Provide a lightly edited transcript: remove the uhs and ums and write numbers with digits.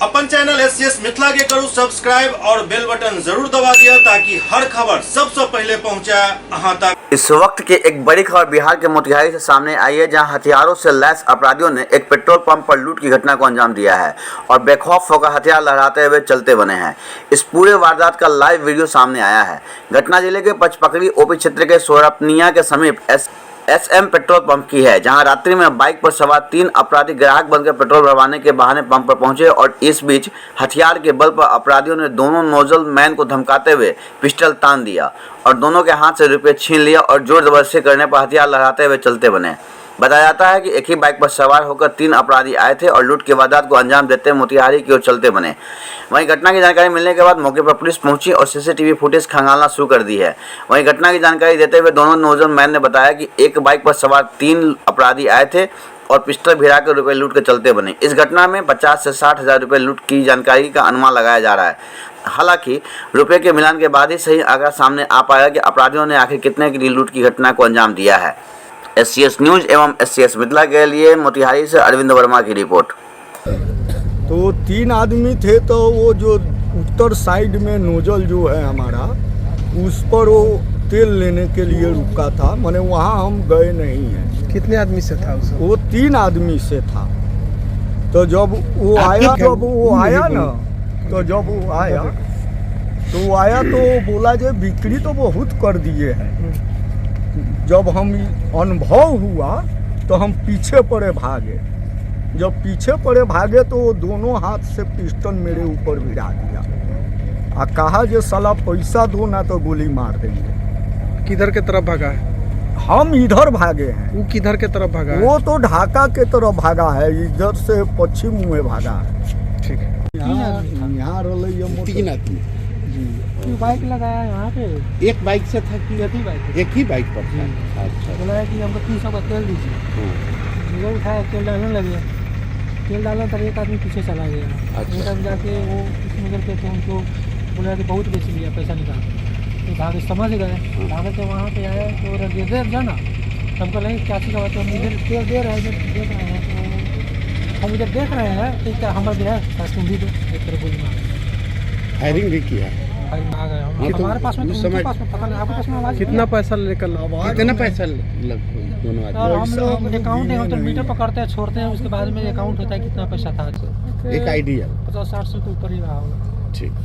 अपन channel SCS Mithila के करू subscribe और बेल बटन जरूर दबा दिया ताकि हर खबर सबसे पहले पहुंचे अहां तक। इस वक्त की एक बड़ी खबर बिहार के मोतिहारी से सामने आई है, जहां हथियारों से लैस अपराधियों ने एक पेट्रोल पंप पर लूट की घटना को अंजाम दिया है और बेखौफ होकर हथियार लहराते हुए चलते बने हैं। इस पूरे वारदात का लाइव वीडियो सामने आया है। घटना जिले के पचपकड़ी ओपी क्षेत्र के सोरपनिया के समीप एसएम पेट्रोल पंप की है, जहां रात्रि में बाइक पर सवार 3 अपराधी ग्राहक बनकर पेट्रोल भरवाने के बहाने पंप पर पहुंचे और इस बीच हथियार के बल पर अपराधियों ने दोनों नोजल मैन को धमकाते हुए पिस्टल तान दिया और दोनों के हाथ से रुपये छीन लिया और जोर जबरदस्ती करने पर हथियार लहराते हुए चलते बने। बताया जाता है कि एक ही बाइक पर सवार होकर 3 अपराधी आए थे और लूट की वारदात को अंजाम देते मोतिहारी की ओर चलते बने। वहीं घटना की जानकारी मिलने के बाद मौके पर पुलिस पहुंची और सीसीटीवी फुटेज खंगालना शुरू कर दी है। वहीं घटना की जानकारी देते हुए दोनों नौजवान मैन ने बताया कि एक बाइक पर सवार 3 अपराधी आए थे और पिस्टल भिड़ाकर रुपये लूट कर चलते बने। इस घटना में 50 से 60 हज़ार रुपये लूट की जानकारी का अनुमान लगाया जा रहा है। हालांकि रुपये के मिलान के बाद ही सही आंकड़ा सामने आ पाया कि अपराधियों ने आखिर कितने की लूट की घटना को अंजाम दिया है। एससीएस न्यूज एवं एससीएस मिथिला के लिए मोतिहारी से अरविंद वर्मा की रिपोर्ट। तो 3 आदमी थे, तो वो जो उत्तर साइड में नोजल जो है हमारा, उस पर वो तेल लेने के लिए रुका था। माने वहाँ हम गए नहीं हैं। कितने आदमी से था उसमें? वो 3 आदमी से था। तो जब वो आया तो वो आया तो बोला जो बिक्री तो बहुत कर दिए हैं। जब हम अनुभव हुआ तो हम पीछे पड़े भागे। जब पीछे पड़े भागे तो वो दोनों हाथ से पिस्टल मेरे ऊपर भिड़ा दिया और कहा जो साला पैसा दो ना तो गोली मार देंगे। किधर के तरफ भागा है? हम इधर भागे हैं। वो किधर के तरफ भागा है? वो तो ढाका के तरफ भागा है, इधर से पश्चिम में भागा है। ठीक है। यहाँ तीन आदमी बाइक लगाया यहाँ पे। एक बाइक से था कि एक ही बाइक पर था? अच्छा। बोला कि हमको 300 का तेल दीजिए। मुझे उठाया, तेल डालने लगे। तेल डालने तब एक आदमी पीछे चला गया। अच्छा। एक आदमी जाके वो नगर के थे, उनको बोला कि बहुत बेच लिया, पैसा निकाल। तो भागे समझ गए। भागे तो वहाँ पे आए तो दे जाना। हमको नहीं क्या चीज़ का बात, हम इधर तेल दे रहे हैं तो हम इधर देख रहे हैं कि क्या हमारे जो है तुम भी दो, एक तरह गोली मार। फायरिंग भी किया? आ गए हम। हमारे पास में उस समय पता नहीं, आपके पास में आवाज़ कितना पैसा लेकर कितना पैसा लग दोनों आदमी? और हम अकाउंट नहीं, हम तो मीटर पकड़ते हैं छोड़ते हैं, उसके बाद में अकाउंट होता है कितना पैसा था। एक आइडिया 50-60 से तो ऊपर ही रहा होगा। ठीक।